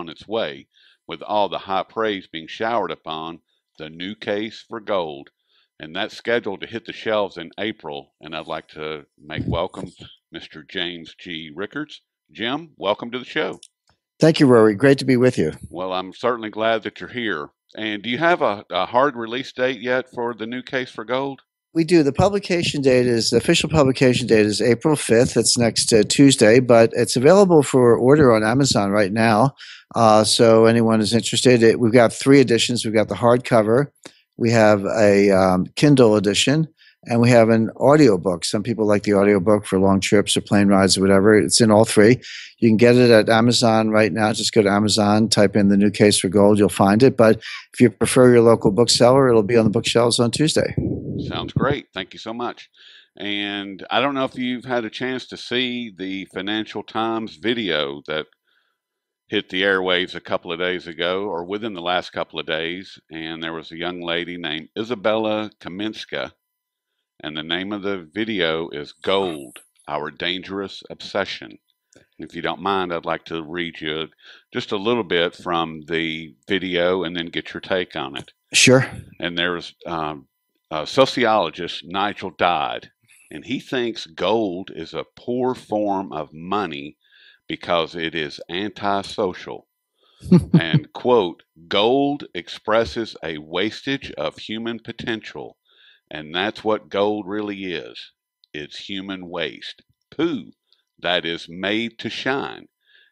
on its way, with all the high praise being showered upon the new case for gold. And that's scheduled to hit the shelves in April. And I'd like to make welcome Mr. James G. Rickards. Jim, welcome to the show. Thank you, Rory. Great to be with you. Well, I'm certainly glad that you're here. And do you have a hard release date yet for the new case for gold? We do. The official publication date is April 5th. It's next Tuesday, but it's available for order on Amazon right now. So anyone is interested, we've got 3 editions. We've got the hardcover, we have a Kindle edition, and we have an audiobook. Some people like the audiobook for long trips or plane rides or whatever. It's in all 3. You can get it at Amazon right now. Just go to Amazon, type in the new case for gold, you'll find it. But if you prefer your local bookseller, it'll be on the bookshelves on Tuesday. Sounds great. Thank you so much. And I don't know if you've had a chance to see the Financial Times video that hit the airwaves a couple of days ago, or within the last couple of days. And there was a young lady named Isabella Kaminska. And the name of the video is Gold, Our Dangerous Obsession. If you don't mind, I'd like to read you just a little bit from the video and then get your take on it. Sure. And there's sociologist Nigel Dodd, and he thinks gold is a poor form of money because it is antisocial. And, quote, gold expresses a wastage of human potential. And that's what gold really is. It's human waste. Poo that is made to shine.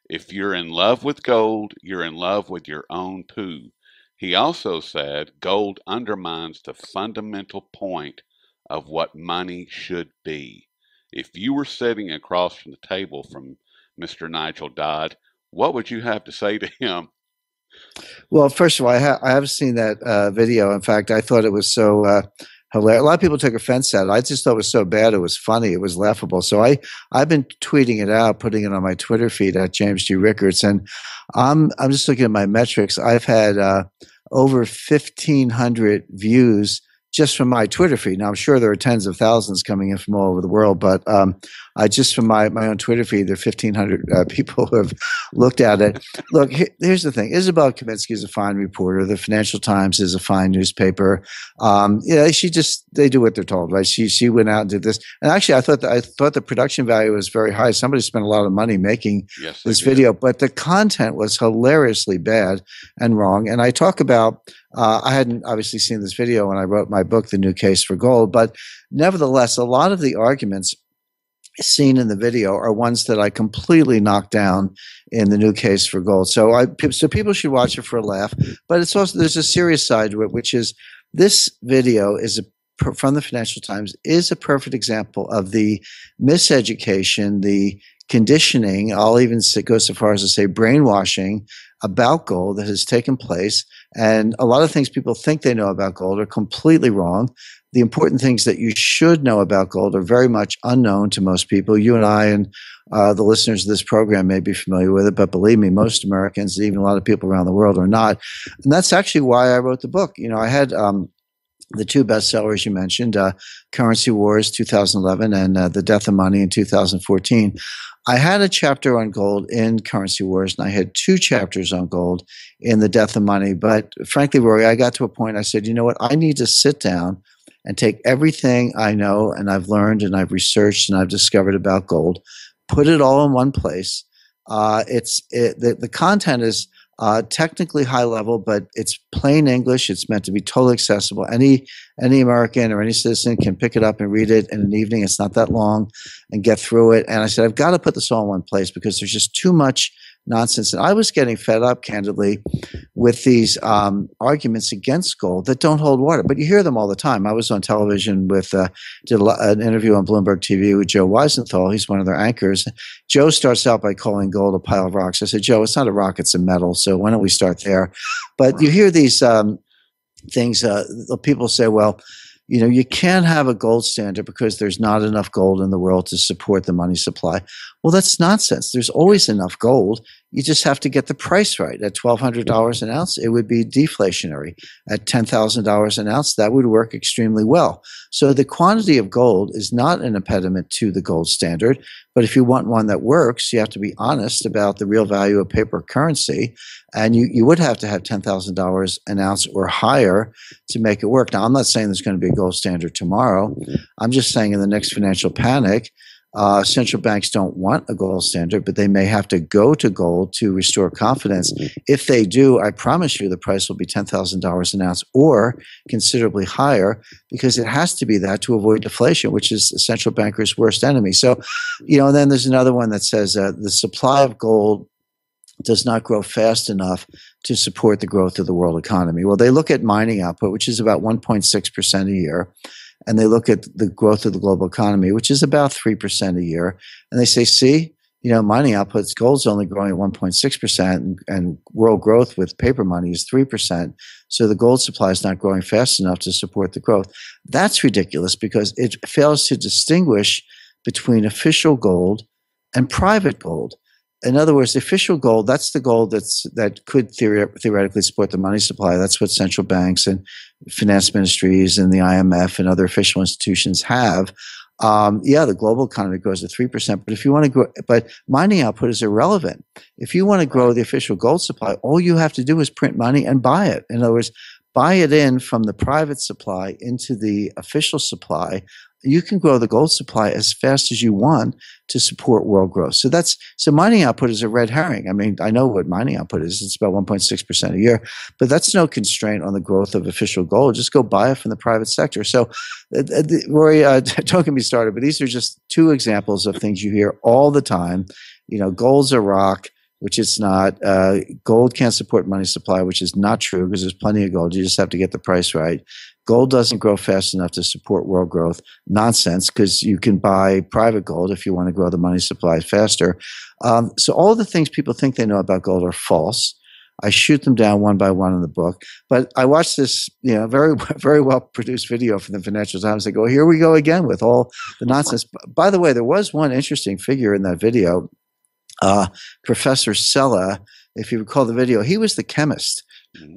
If you're in love with gold, you're in love with your own poo. He also said gold undermines the fundamental point of what money should be. If you were sitting across from the table from Mr. Nigel Dodd, what would you have to say to him? Well, first of all, I have seen that video. In fact, I thought it was so hilarious. A lot of people took offense at it. I just thought it was so bad. It was funny. It was laughable. So I've been tweeting it out, putting it on my Twitter feed at James G. Rickards. And I'm just looking at my metrics. I've had over 1,500 views just from my Twitter feed. Now, I'm sure there are tens of thousands coming in from all over the world, but I just from my own Twitter feed, there are 1,500 people who have looked at it. Look, here's the thing. Isabel Kaminski is a fine reporter. The Financial Times is a fine newspaper. They do what they're told, right? She went out and did this. And actually, I thought the production value was very high. Somebody spent a lot of money making this video, but the content was hilariously bad and wrong. And I talk about, I hadn't obviously seen this video when I wrote my book, The New Case for Gold, but nevertheless, a lot of the arguments seen in the video are ones that I completely knocked down in The New Case for Gold. So people should watch it for a laugh, but it's also, there's a serious side to it, which is this video is from the Financial Times is a perfect example of the miseducation, the conditioning, I'll even go so far as to say brainwashing about gold that has taken place. And a lot of things people think they know about gold are completely wrong. The important things that you should know about gold are very much unknown to most people. You and I and the listeners of this program may be familiar with it, but believe me, most Americans, even a lot of people around the world, are not. And that's actually why I wrote the book. You know, I had the 2 bestsellers you mentioned, Currency Wars 2011 and The Death of Money in 2014. I had a chapter on gold in Currency Wars, and I had 2 chapters on gold in The Death of Money. But frankly, Rory, I got to a point I said, you know what, I need to sit down and take everything I know and I've learned and I've researched and I've discovered about gold, put it all in one place. The content is technically high level, but it's plain English. It's meant to be totally accessible. Any American or any citizen can pick it up and read it in an evening. It's not that long and get through it. And I said, I've got to put this all in one place because there's just too much nonsense. And I was getting fed up, candidly, with these arguments against gold that don't hold water. But you hear them all the time. I was on television did an interview on Bloomberg TV with Joe Weisenthal. He's one of their anchors. Joe starts out by calling gold a pile of rocks. I said, Joe, it's not a rock, it's a metal. So why don't we start there? But you hear these things, people say, well, you know, you can't have a gold standard because there's not enough gold in the world to support the money supply. Well, that's nonsense. There's always enough gold. You just have to get the price right. At $1,200 an ounce, it would be deflationary. At $10,000 an ounce, that would work extremely well. So the quantity of gold is not an impediment to the gold standard. But if you want one that works, you have to be honest about the real value of paper currency. And you would have to have $10,000 an ounce or higher to make it work. Now, I'm not saying there's going to be a gold standard tomorrow. I'm just saying in the next financial panic, central banks don't want a gold standard, but they may have to go to gold to restore confidence. If they do, I promise you the price will be $10,000 an ounce or considerably higher, because it has to be that to avoid deflation, which is the central banker's worst enemy. So, and then there's another one that says the supply of gold does not grow fast enough to support the growth of the world economy. Well, they look at mining output, which is about 1.6% a year. And they look at the growth of the global economy, which is about 3% a year. And they say, see, mining outputs, gold's only growing at 1.6%, and world growth with paper money is 3%. So the gold supply is not growing fast enough to support the growth. That's ridiculous because it fails to distinguish between official gold and private gold. In other words, the official gold, that's the gold that could theoretically support the money supply. That's what central banks and finance ministries and the IMF and other official institutions have. The global economy grows at 3%, but if you want to grow, but mining output is irrelevant. If you want to grow the official gold supply, all you have to do is print money and buy it. In other words, buy it in from the private supply into the official supply. You can grow the gold supply as fast as you want to support world growth. So mining output is a red herring. I mean, I know what mining output is. It's about 1.6% a year, but that's no constraint on the growth of official gold. Just go buy it from the private sector. So, Rory, don't get me started, but these are just two examples of things you hear all the time. Gold's a rock, which it's not. Gold can't support money supply, which is not true because there's plenty of gold. You just have to get the price right. Gold doesn't grow fast enough to support world growth. Nonsense, because you can buy private gold if you want to grow the money supply faster. So all the things people think they know about gold are false. I shoot them down one by one in the book. But I watched this, very, very well produced video from the Financial Times. They go, here we go again with all the nonsense. By the way, there was one interesting figure in that video. Professor Sella, if you recall the video, he was the chemist.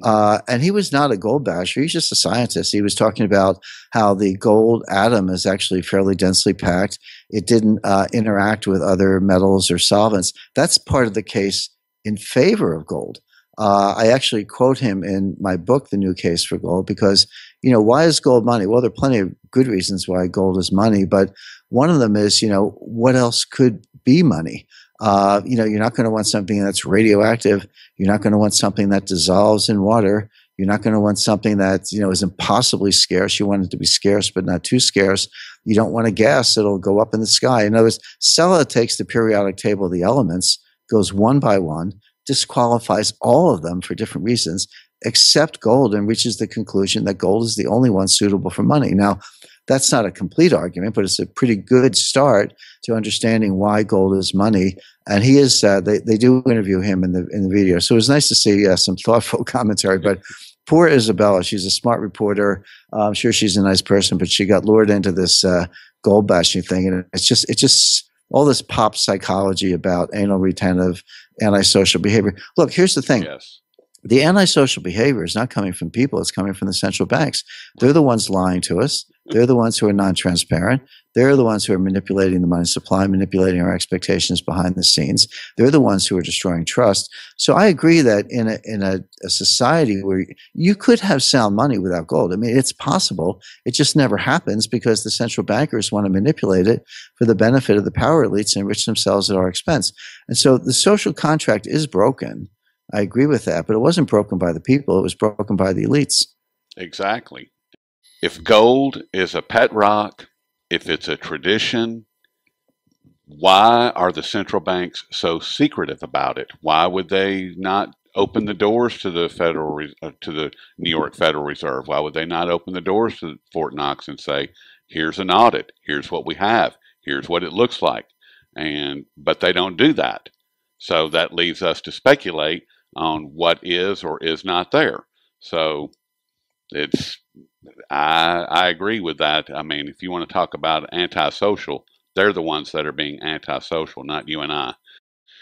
And he was not a gold basher. He's just a scientist. He was talking about how the gold atom is actually fairly densely packed. It didn't interact with other metals or solvents. That's part of the case in favor of gold. I actually quote him in my book, The New Case for Gold, because, why is gold money? Well, there are plenty of good reasons why gold is money, but one of them is, what else could be money? You're not going to want something that's radioactive. You're not going to want something that dissolves in water. You're not going to want something that, is impossibly scarce. You want it to be scarce, but not too scarce. You don't want a gas that'll go up in the sky. In other words, Sella takes the periodic table of the elements, goes one by one, disqualifies all of them for different reasons, except gold, and reaches the conclusion that gold is the only one suitable for money. Now, that's not a complete argument, but it's a pretty good start to understanding why gold is money. And he is. They do interview him in the video, so it was nice to see some thoughtful commentary. But poor Isabella, she's a smart reporter. I'm sure she's a nice person, but she got lured into this gold bashing thing, and it's just all this pop psychology about anal retentive, antisocial behavior. Look, here's the thing. Yes. The antisocial behavior is not coming from people. It's coming from the central banks. They're the ones lying to us. They're the ones who are non-transparent. They're the ones who are manipulating the money supply, manipulating our expectations behind the scenes. They're the ones who are destroying trust. So I agree that in a society where you could have sound money without gold, I mean, it's possible. It just never happens because the central bankers want to manipulate it for the benefit of the power elites and enrich themselves at our expense. And so the social contract is broken. I agree with that, but it wasn't broken by the people. It was broken by the elites. Exactly. If gold is a pet rock, if it's a tradition, why are the central banks so secretive about it? Why would they not open the doors to the to the New York Federal Reserve? Why would they not open the doors to Fort Knox and say, "Here's an audit. Here's what we have. Here's what it looks like." But they don't do that. So that leaves us to speculate on what is or is not there. So I agree with that. I mean, if you want to talk about antisocial, they're the ones that are being antisocial, not you and I.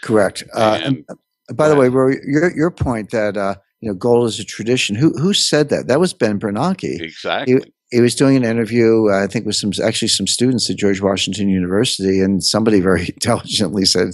Correct. And By Go the way, ahead. Rory, your point that gold is a tradition. Who said that? That was Ben Bernanke. He Exactly. he was doing an interview, I think, with some students at George Washington University, and somebody very intelligently said,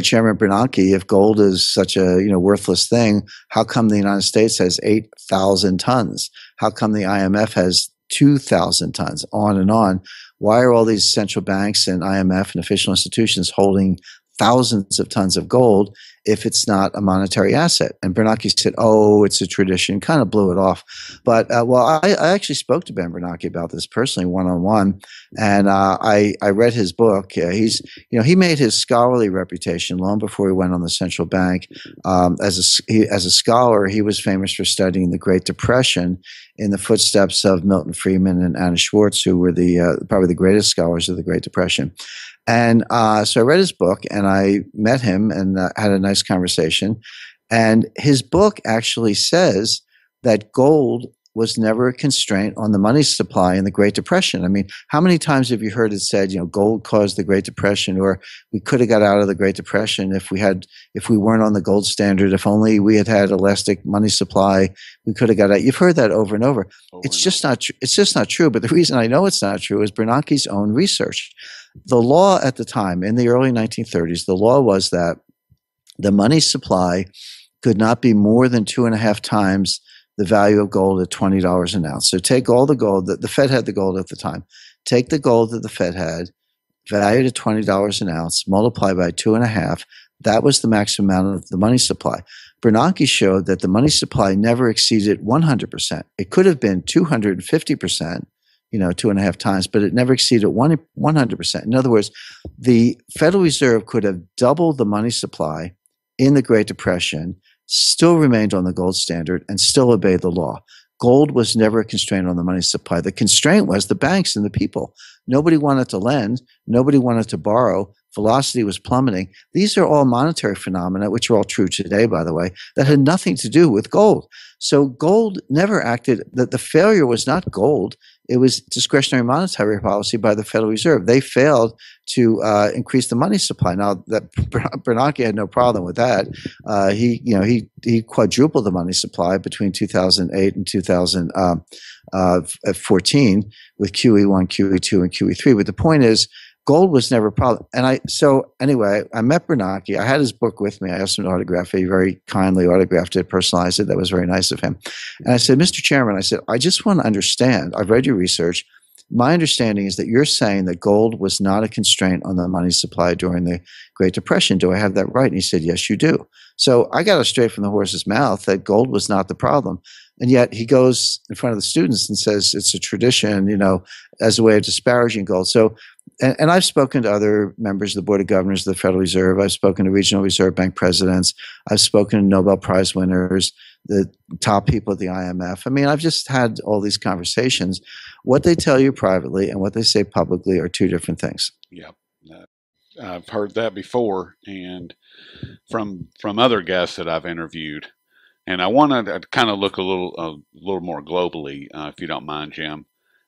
Chairman Bernanke, if gold is such a worthless thing, how come the United States has 8,000 tons? How come the IMF has 2,000 tons? On and on. Why are all these central banks and IMF and official institutions holding thousands of tons of gold if it's not a monetary asset? And Bernanke said, "Oh, it's a tradition," kind of blew it off. But I actually spoke to Ben Bernanke about this personally, one on one, and I read his book. He made his scholarly reputation long before he went on the central bank. As a scholar, he was famous for studying the Great Depression in the footsteps of Milton Friedman and Anna Schwartz, who were probably the greatest scholars of the Great Depression. And so I read his book and I met him and had a nice conversation. And his book actually says that gold was never a constraint on the money supply in the Great Depression. I mean, how many times have you heard it said, gold caused the Great Depression, or we could have got out of the Great Depression if we weren't on the gold standard, if only we had elastic money supply, we could have got out. You've heard that over and over. It's just not true. But the reason I know it's not true is Bernanke's own research. The law at the time, in the early 1930s, the law was that the money supply could not be more than 2.5 times the value of gold at $20 an ounce. So take all the gold that the Fed had, the gold at the time. Take the gold that the Fed had, valued at $20 an ounce, multiply by 2.5. That was the maximum amount of the money supply. Bernanke showed that the money supply never exceeded 100%. It could have been 250%. 2.5 times, but it never exceeded 100%. In other words, the Federal Reserve could have doubled the money supply in the Great Depression, still remained on the gold standard, and still obeyed the law. Gold was never a constraint on the money supply. The constraint was the banks and the people. Nobody wanted to lend. Nobody wanted to borrow. Velocity was plummeting. These are all monetary phenomena, which are all true today, by the way, that had nothing to do with gold. So gold never acted, that the failure was not gold. It was discretionary monetary policy by the Federal Reserve. They failed to increase the money supply. Now, that Bernanke had no problem with that. He quadrupled the money supply between 2008 and 2014 with QE1, QE2, and QE3. But the point is, gold was never a problem. So anyway, I met Bernanke. I had his book with me. I asked him to autograph it. He very kindly autographed it, personalized it. That was very nice of him. And I said, Mr. Chairman, I said, I just want to understand. I've read your research. My understanding is that you're saying that gold was not a constraint on the money supply during the Great Depression. Do I have that right? And he said, yes, you do. So I got it straight from the horse's mouth that gold was not the problem. And yet he goes in front of the students and says it's a tradition, as a way of disparaging gold. So, and I've spoken to other members of the Board of Governors of the Federal Reserve. I've spoken to regional reserve bank presidents. I've spoken to Nobel Prize winners, the top people at the IMF. I mean, I've just had all these conversations. What they tell you privately and what they say publicly are two different things. Yep. I've heard that before, and from other guests that I've interviewed. And I want to kind of look a little more globally, if you don't mind, Jim.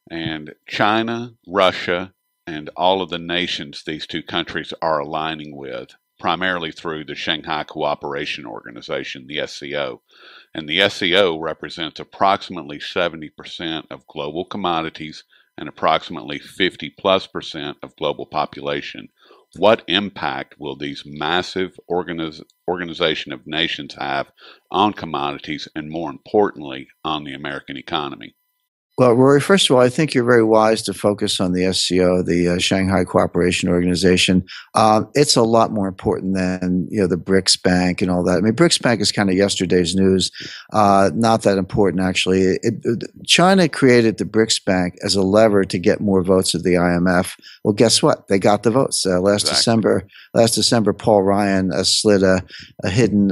And China, Russia, and all of the nations these two countries are aligning with, primarily through the Shanghai Cooperation Organization, the SCO. And the SCO represents approximately 70% of global commodities and approximately 50+% of global population. What impact will these massive organization of nations have on commodities and, more importantly, on the American economy? Well, Rory, first of all, I think you're very wise to focus on the SCO, the Shanghai Cooperation Organization. It's a lot more important than the BRICS Bank and all that. I mean, BRICS Bank is kind of yesterday's news. Not that important, actually. China created the BRICS Bank as a lever to get more votes at the IMF. Well, guess what? They got the votes. Last December, Paul Ryan slid a hidden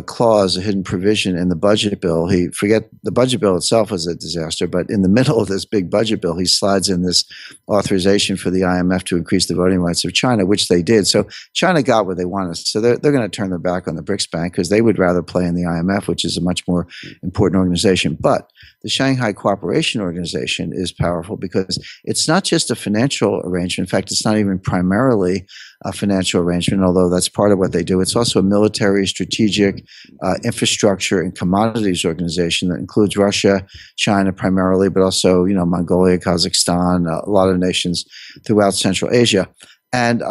clause, a hidden provision in the budget bill. The budget bill itself was a disaster, but in the middle of this big budget bill, he slides in this authorization for the IMF to increase the voting rights of China, which they did. So China got what they wanted. So they're going to turn their back on the BRICS Bank because they would rather play in the IMF, which is a much more important organization. But the Shanghai Cooperation Organization is powerful because it's not just a financial arrangement. In fact, it's not even primarily financial arrangement, although that's part of what they do. It's also a military, strategic, infrastructure, and commodities organization that includes Russia, China primarily, but also, Mongolia, Kazakhstan, a lot of nations throughout Central Asia. And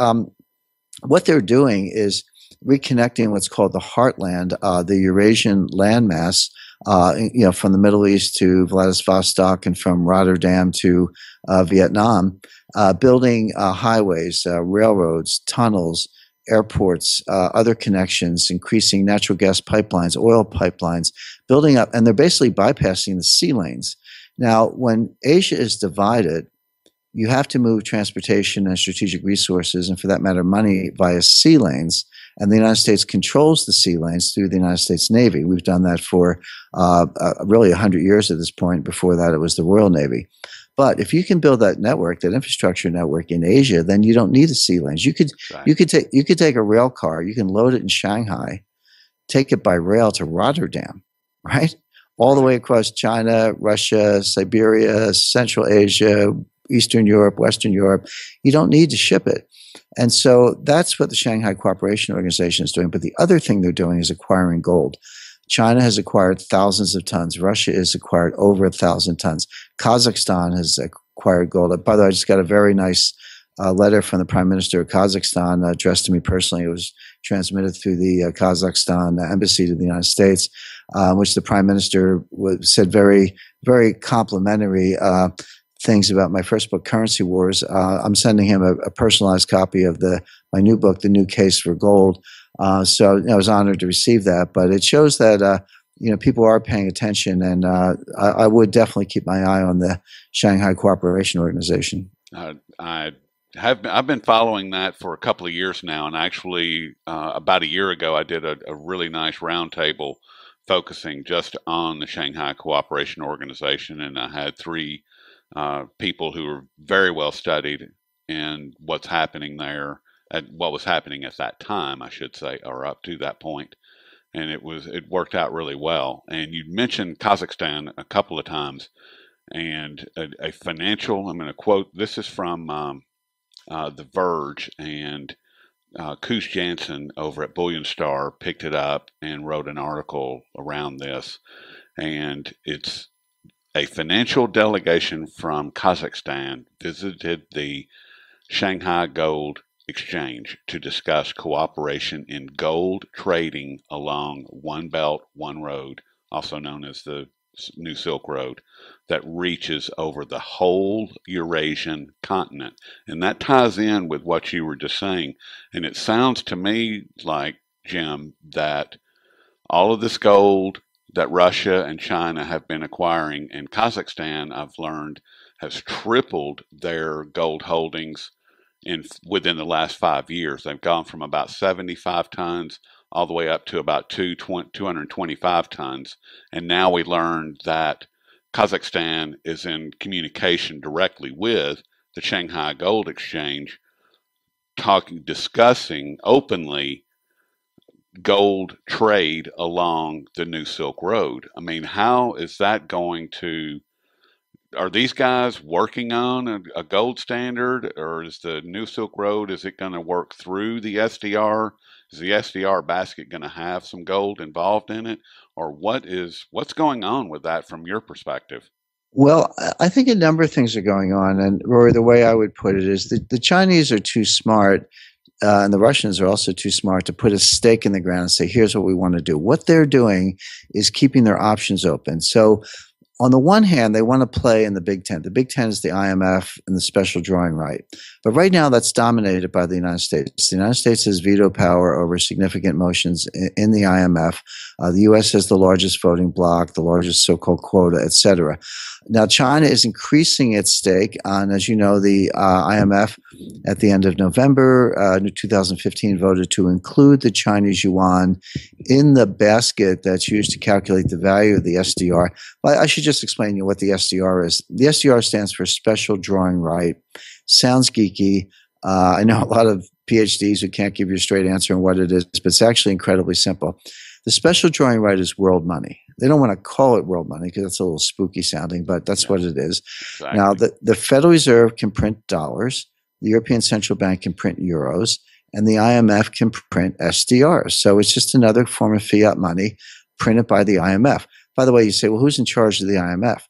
what they're doing is reconnecting what's called the heartland, the Eurasian landmass, from the Middle East to Vladivostok and from Rotterdam to Vietnam, building highways, railroads, tunnels, airports, other connections, increasing natural gas pipelines, oil pipelines, building up, and they're basically bypassing the sea lanes. Now, when Asia is divided, you have to move transportation and strategic resources, and for that matter, money, via sea lanes. And the United States controls the sea lanes through the United States Navy. We've done that for really 100 years at this point. Before that, it was the Royal Navy. But if you can build that network, that infrastructure network in Asia, then you don't need the sea lanes. You could take a rail car, you can load it in Shanghai, take it by rail to Rotterdam, right? All the way across China, Russia, Siberia, Central Asia, Eastern Europe, Western Europe. You don't need to ship it. And so that's what the Shanghai Cooperation Organization is doing. But the other thing they're doing is acquiring gold. China has acquired thousands of tons. Russia has acquired over 1,000 tons. Kazakhstan has acquired gold. By the way, I just got a very nice letter from the Prime Minister of Kazakhstan addressed to me personally. It was transmitted through the Kazakhstan embassy to the United States, which the Prime Minister said very, very complimentary things about my first book, Currency Wars. I'm sending him a personalized copy of my new book, The New Case for Gold. So I was honored to receive that. But it shows that people are paying attention, and I would definitely keep my eye on the Shanghai Cooperation Organization. I've been following that for a couple of years now, and actually about a year ago I did a really nice roundtable focusing just on the Shanghai Cooperation Organization, and I had three people who were very well studied in what's happening there, and what was happening at that time, I should say, or up to that point. And it worked out really well. And you mentioned Kazakhstan a couple of times, and a financial, I'm going to quote, this is from The Verge, and Koos Jansen over at Bullion Star picked it up and wrote an article around this. And it's a financial delegation from Kazakhstan visited the Shanghai Gold Exchange to discuss cooperation in gold trading along One Belt, One Road, also known as the New Silk Road, that reaches over the whole Eurasian continent. And that ties in with what you were just saying. And it sounds to me like, Jim, that all of this gold that Russia and China have been acquiring, and Kazakhstan, I've learned, has tripled their gold holdings within the last 5 years. They've gone from about 75 tons all the way up to about 225 tons. And now we learned that Kazakhstan is in communication directly with the Shanghai Gold Exchange, discussing openly gold trade along the New Silk Road. I mean, how is that going to, are these guys working on a gold standard, or is the New Silk Road, is it going to work through the SDR? Is the SDR basket going to have some gold involved in it? Or what's going on with that from your perspective? Well, I think a number of things are going on. And Rory, the way I would put it is that the Chinese are too smart, and the Russians are also too smart to put a stake in the ground and say, here's what we want to do. What they're doing is keeping their options open. So on the one hand, they want to play in the Big Ten. The Big Ten is the IMF and the special drawing right. But right now, that's dominated by the United States. The United States has veto power over significant motions in the IMF. The U.S. has the largest voting bloc, the largest so-called quota, et cetera. Now, China is increasing its stake on, as you know, the IMF at the end of November 2015 voted to include the Chinese yuan in the basket that's used to calculate the value of the SDR. But I should just explain to you what the SDR is. The SDR stands for Special Drawing Right. Sounds geeky. I know a lot of PhDs who can't give you a straight answer on what it is, but it's actually incredibly simple. The special drawing right is world money. They don't want to call it world money because that's a little spooky sounding, but that's what it is. Exactly. Now, the Federal Reserve can print dollars. The European Central Bank can print euros. and the IMF can print SDRs. So it's just another form of fiat money printed by the IMF. By the way, you say, well, who's in charge of the IMF?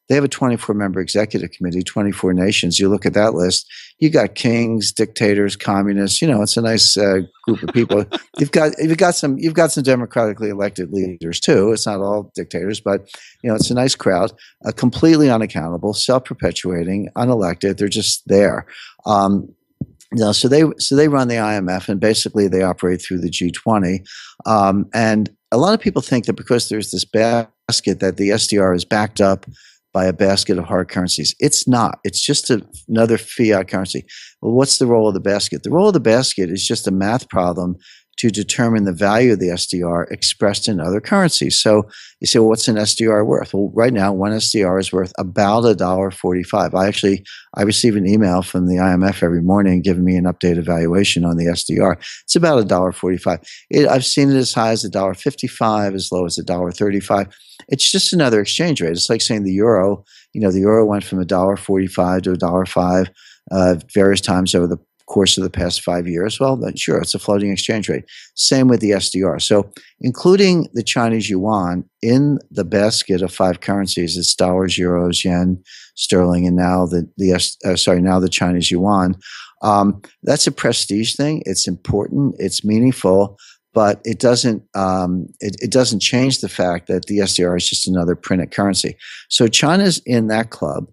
They have a 24-member executive committee, 24 nations. You look at that list, you got kings, dictators, communists. It's a nice group of people. You've got some democratically elected leaders too. It's not all dictators, but it's a nice crowd. Completely unaccountable, self-perpetuating, unelected. They're just there. So they run the IMF, and basically they operate through the G20. And a lot of people think that because there's this basket that the SDR is backed up by a basket of hard currencies. It's not. It's just another fiat currency. Well, what's the role of the basket? The role of the basket is just a math problem to determine the value of the SDR expressed in other currencies. So you say, well, what's an SDR worth? Well, right now, one SDR is worth about $1.45. I receive an email from the IMF every morning giving me an updated valuation on the SDR. It's about $1.45. I've seen it as high as $1.55, as low as $1.35. It's just another exchange rate. It's like saying the euro. The euro went from $1.45 to $1.05 various times over the course of the past 5 years. Well, then sure, it's a floating exchange rate. Same with the SDR. So including the Chinese yuan in the basket of 5 currencies, it's dollars, euros, yen, sterling, and now the Chinese yuan. That's a prestige thing. It's important. It's meaningful. But it doesn't change the fact that the SDR is just another printed currency. So China's in that club.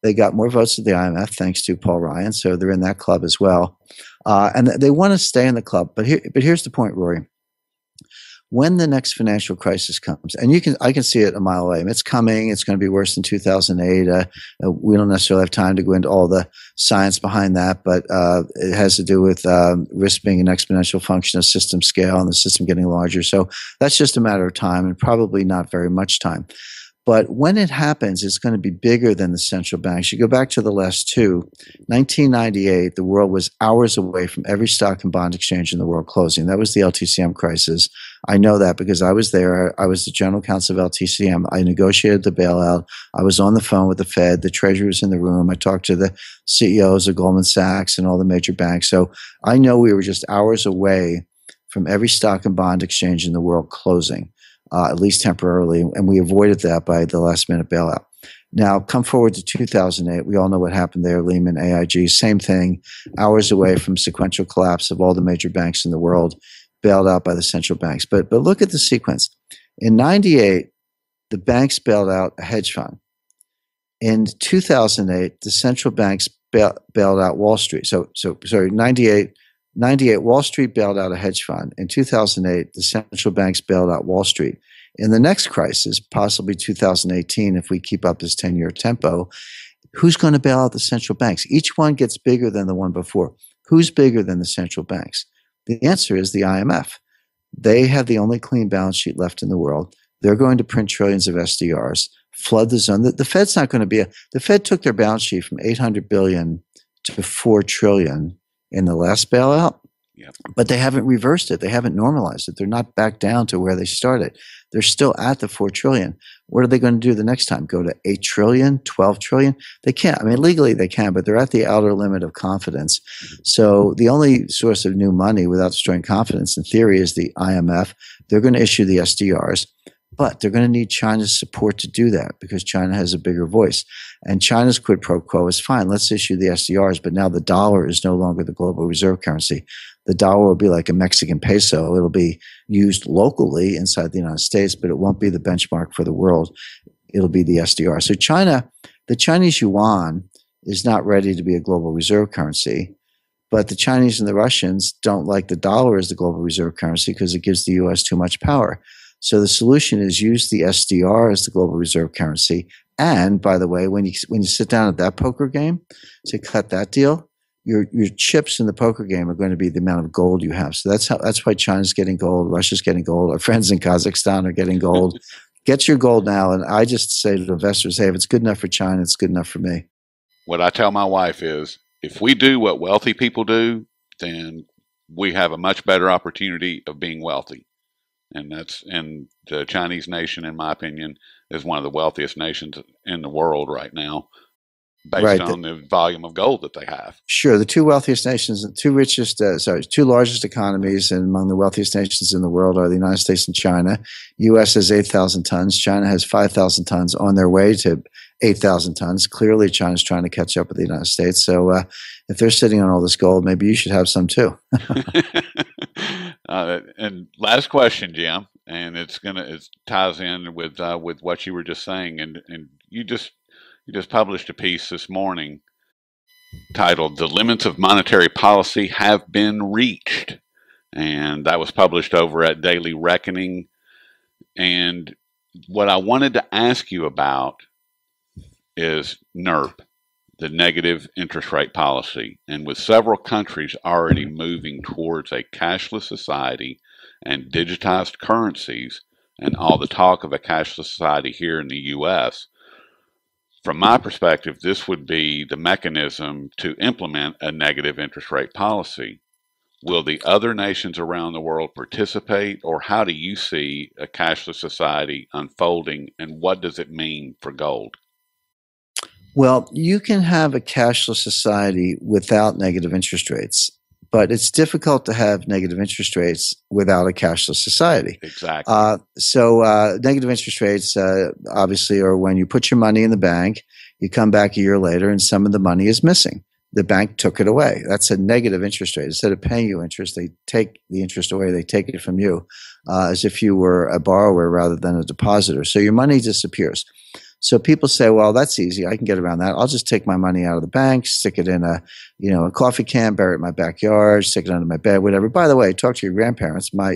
They got more votes at the IMF thanks to Paul Ryan, so they're in that club as well, and they want to stay in the club. But here's the point, Rory. When the next financial crisis comes, and I can see it a mile away. It's coming. It's going to be worse than 2008. We don't necessarily have time to go into all the science behind that, but it has to do with risk being an exponential function of system scale and the system getting larger. So that's just a matter of time, and probably not very much time. But when it happens, it's going to be bigger than the central banks. You go back to the last two. 1998, the world was hours away from every stock and bond exchange in the world closing. That was the LTCM crisis. I know that because I was there. I was the general counsel of LTCM. I negotiated the bailout. I was on the phone with the Fed. The Treasury was in the room. I talked to the CEOs of Goldman Sachs and all the major banks. So I know we were just hours away from every stock and bond exchange in the world closing. At least temporarily, and we avoided that by the last minute bailout. Now, come forward to 2008. We all know what happened there. Lehman, AIG, same thing, hours away from sequential collapse of all the major banks in the world, bailed out by the central banks. But look at the sequence. In 98, the banks bailed out a hedge fund. In 2008, the central banks bailed out Wall Street. So sorry, 98, Wall Street bailed out a hedge fund. In 2008, the central banks bailed out Wall Street. In the next crisis, possibly 2018, if we keep up this 10-year tempo, who's going to bail out the central banks? Each one gets bigger than the one before. Who's bigger than the central banks? The answer is the IMF. They have the only clean balance sheet left in the world. They're going to print trillions of SDRs, flood the zone. The Fed's not going to be the Fed took their balance sheet from $800 billion to $4 trillion in the last bailout, but they haven't reversed it. They haven't normalized it. They're not back down to where they started. They're still at the $4 trillion. What are they going to do the next time? Go to $8 trillion, $12 trillion? They can't. I mean, legally they can, but they're at the outer limit of confidence. So the only source of new money without destroying confidence in theory is the IMF. They're going to issue the SDRs. But they're going to need China's support to do that because China has a bigger voice. And China's quid pro quo is fine. Let's issue the SDRs, but now the dollar is no longer the global reserve currency. The dollar will be like a Mexican peso. It'll be used locally inside the United States, but it won't be the benchmark for the world. It'll be the SDR. So the Chinese yuan is not ready to be a global reserve currency, but the Chinese and the Russians don't like the dollar as the global reserve currency because it gives the U.S. too much power. So the solution is use the SDR as the global reserve currency. And by the way, when you sit down at that poker game to cut that deal, your chips in the poker game are going to be the amount of gold you have. So that's why China's getting gold, Russia's getting gold, our friends in Kazakhstan are getting gold. Get your gold now. And I just say to investors, hey, if it's good enough for China, it's good enough for me. What I tell my wife is, if we do what wealthy people do, then we have a much better opportunity of being wealthy. And the Chinese nation, in my opinion, is one of the wealthiest nations in the world right now. based on the volume of gold that they have. Sure. The two wealthiest nations, the two largest economies and among the wealthiest nations in the world are the United States and China. U.S. has 8,000 tons. China has 5,000 tons on their way to 8,000 tons. Clearly, China's trying to catch up with the United States. So if they're sitting on all this gold, maybe you should have some too. And last question, Jim, and it ties in with what you were just saying, and you just published a piece this morning titled "The Limits of Monetary Policy Have Been Reached," and that was published over at Daily Reckoning. And what I wanted to ask you about is NIRP, the negative interest rate policy. And with several countries already moving towards a cashless society and digitized currencies, and all the talk of a cashless society here in the U.S., from my perspective, this would be the mechanism to implement a negative interest rate policy. Will the other nations around the world participate, or how do you see a cashless society unfolding, and what does it mean for gold? Well, you can have a cashless society without negative interest rates, but it's difficult to have negative interest rates without a cashless society. Exactly. So negative interest rates obviously are when you put your money in the bank, you come back a year later and some of the money is missing. The bank took it away. That's a negative interest rate. Instead of paying you interest, they take the interest away. They take it from you as if you were a borrower rather than a depositor. So your money disappears. So people say, well, that's easy. I can get around that. I'll just take my money out of the bank, stick it in a coffee can, bury it in my backyard, stick it under my bed, whatever. By the way, talk to your grandparents. My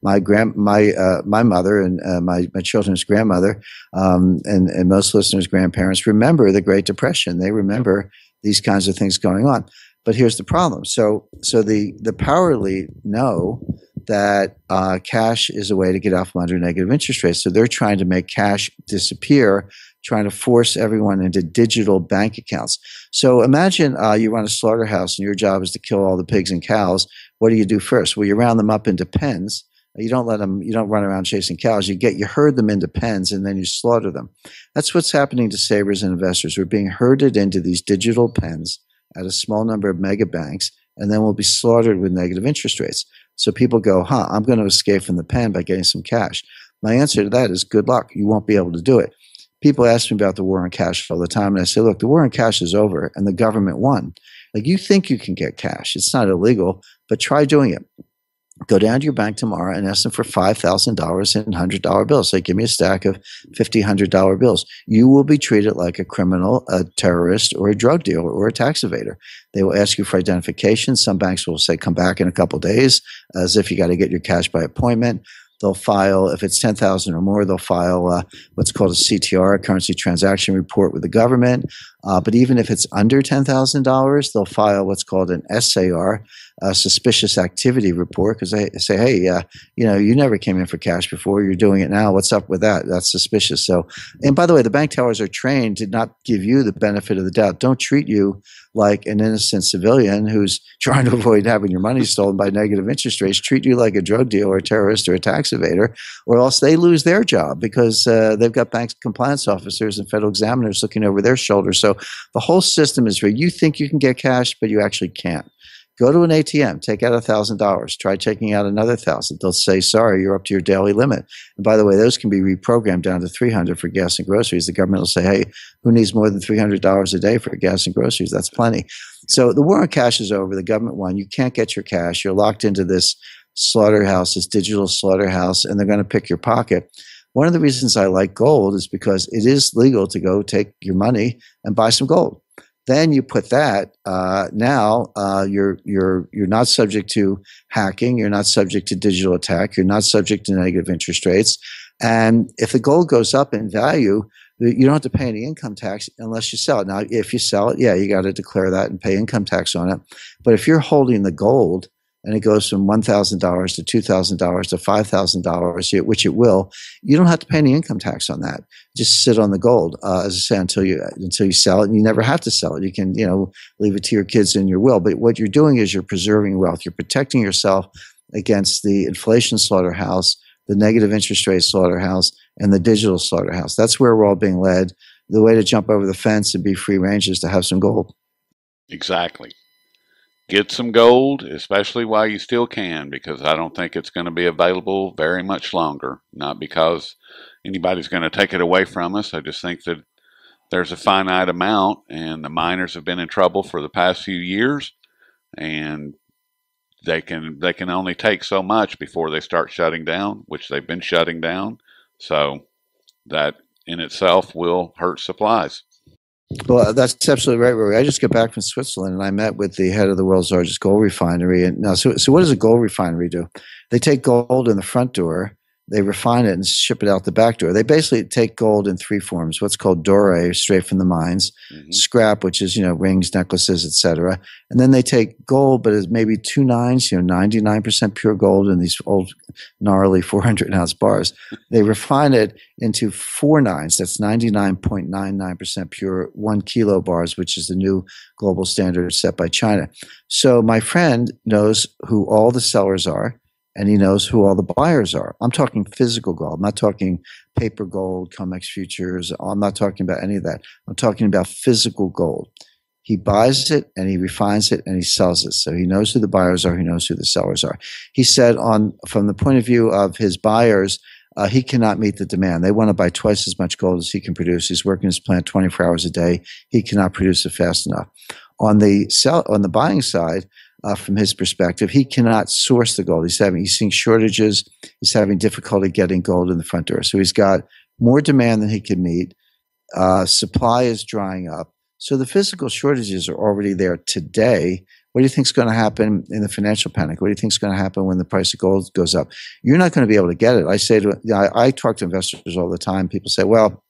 mother and my children's grandmother, and most listeners' grandparents remember the Great Depression. They remember these kinds of things going on. But here's the problem. So the power elite know that cash is a way to get out from under negative interest rates. So they're trying to make cash disappear, trying to force everyone into digital bank accounts. So imagine you run a slaughterhouse and your job is to kill all the pigs and cows. What do you do first? Well, you round them up into pens. You don't run around chasing cows. You herd them into pens and then you slaughter them. That's what's happening to savers and investors. We're being herded into these digital pens at a small number of mega banks, and then we'll be slaughtered with negative interest rates. So people go, I'm going to escape from the pen by getting some cash. My answer to that is good luck. You won't be able to do it. People ask me about the war on cash all the time, and I say, look, the war on cash is over, and the government won. Like, you think you can get cash. It's not illegal, but try doing it. Go down to your bank tomorrow and ask them for $5,000 in $100 bills. Say, give me a stack of $50, $100 bills. You will be treated like a criminal, a terrorist, or a drug dealer, or a tax evader. They will ask you for identification. Some banks will say, come back in a couple of days, as if you got to get your cash by appointment. They'll file, if it's $10,000 or more, they'll file what's called a CTR, a currency transaction report with the government. But even if it's under $10,000, they'll file what's called an SAR, a suspicious activity report, because they say, hey, you never came in for cash before. You're doing it now. What's up with that? That's suspicious. So, and by the way, the bank tellers are trained to not give you the benefit of the doubt. Don't treat you like an innocent civilian who's trying to avoid having your money stolen by negative interest rates. Treat you like a drug dealer, a terrorist, or a tax evader, or else they lose their job because they've got bank compliance officers and federal examiners looking over their shoulders. So the whole system is where you think you can get cash, but you actually can't. Go to an ATM, take out $1,000, try taking out another $1,000. They'll say, sorry, you're up to your daily limit. And by the way, those can be reprogrammed down to $300 for gas and groceries. The government will say, hey, who needs more than $300 a day for gas and groceries? That's plenty. So the war on cash is over. The government won. You can't get your cash. You're locked into this slaughterhouse, this digital slaughterhouse, and they're going to pick your pocket. One of the reasons I like gold is because it is legal to go take your money and buy some gold. Then you put that. Now you're not subject to hacking. You're not subject to digital attack. You're not subject to negative interest rates. And if the gold goes up in value, you don't have to pay any income tax unless you sell it. Now, if you sell it, yeah, you got to declare that and pay income tax on it. But if you're holding the gold and it goes from $1,000 to $2,000 to $5,000, which it will, you don't have to pay any income tax on that. Just sit on the gold, as I say, until you sell it. And you never have to sell it. You can, leave it to your kids in your will. But what you're doing is you're preserving wealth. You're protecting yourself against the inflation slaughterhouse, the negative interest rate slaughterhouse, and the digital slaughterhouse. That's where we're all being led. the way to jump over the fence and be free range is to have some gold. Exactly. Get some gold, especially while you still can, because I don't think it's going to be available very much longer. Not because anybody's going to take it away from us. I just think that there's a finite amount, and the miners have been in trouble for the past few years, and they can only take so much before they start shutting down, which they've been shutting down. So that in itself will hurt supplies. Well, that's absolutely right, Rory. I just got back from Switzerland, and I met with the head of the world's largest gold refinery. And now, so what does a gold refinery do? They take gold in the front door, they refine it, and ship it out the back door. They basically take gold in three forms: what's called doré, straight from the mines; scrap, which is rings, necklaces, etc. And then they take gold, but it's maybe 2 nines, 99% pure gold in these old gnarly 400-ounce bars. They refine it into 4 nines. That's 99.99% pure 1 kilo bars, which is the new global standard set by China. So my friend knows who all the sellers are, and he knows who all the buyers are. I'm talking physical gold. I'm not talking paper gold, COMEX futures. I'm not talking about any of that. I'm talking about physical gold. He buys it and he refines it and he sells it. So he knows who the buyers are. He knows who the sellers are. He said from the point of view of his buyers, he cannot meet the demand. They want to buy twice as much gold as he can produce. He's working his plant 24 hours a day. He cannot produce it fast enough. On the buying side, from his perspective, he cannot source the gold. He's seeing shortages. He's having difficulty getting gold in the front door. So he's got more demand than he can meet. Supply is drying up. So the physical shortages are already there today. What do you think is going to happen in the financial panic? What do you think is going to happen when the price of gold goes up? You're not going to be able to get it. I talk to investors all the time. People say, well,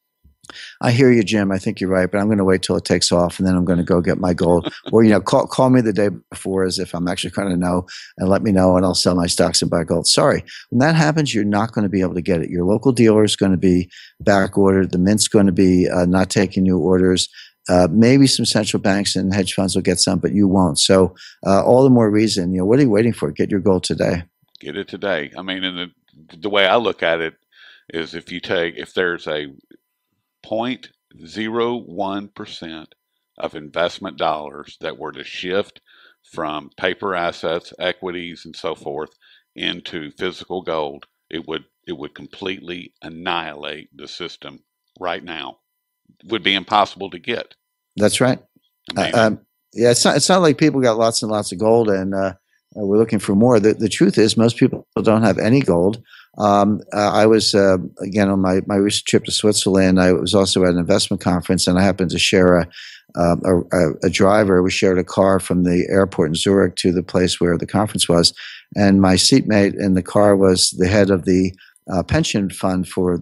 I hear you, Jim. I think you're right, but I'm going to wait till it takes off, and then I'm going to go get my gold. Or, call me the day before as if I'm actually going to know, and let me know, and I'll sell my stocks and buy gold. Sorry. When that happens, you're not going to be able to get it. Your local dealer is going to be back ordered. The mint's going to be not taking new orders. Maybe some central banks and hedge funds will get some, but you won't. So all the more reason, what are you waiting for? Get your gold today. Get it today. I mean, and the way I look at it is if there's a 0.01% of investment dollars that were to shift from paper assets, equities, and so forth into physical gold, it would completely annihilate the system right now. It would be impossible to get. That's right. Yeah, it's not like people got lots and lots of gold and we're looking for more. The truth is most people don't have any gold. I was, again, on my recent trip to Switzerland, I was also at an investment conference, and I happened to share a driver. We shared a car from the airport in Zurich to the place where the conference was, and my seatmate in the car was the head of the pension fund for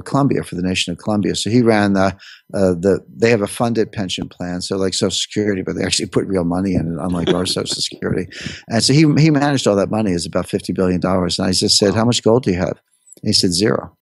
Colombia, for the nation of Colombia. So he ran they have a funded pension plan, so like Social Security, but they actually put real money in it, unlike our Social Security. And so he managed all that money. It's about $50 billion. And I just said, how much gold do you have? And he said 0.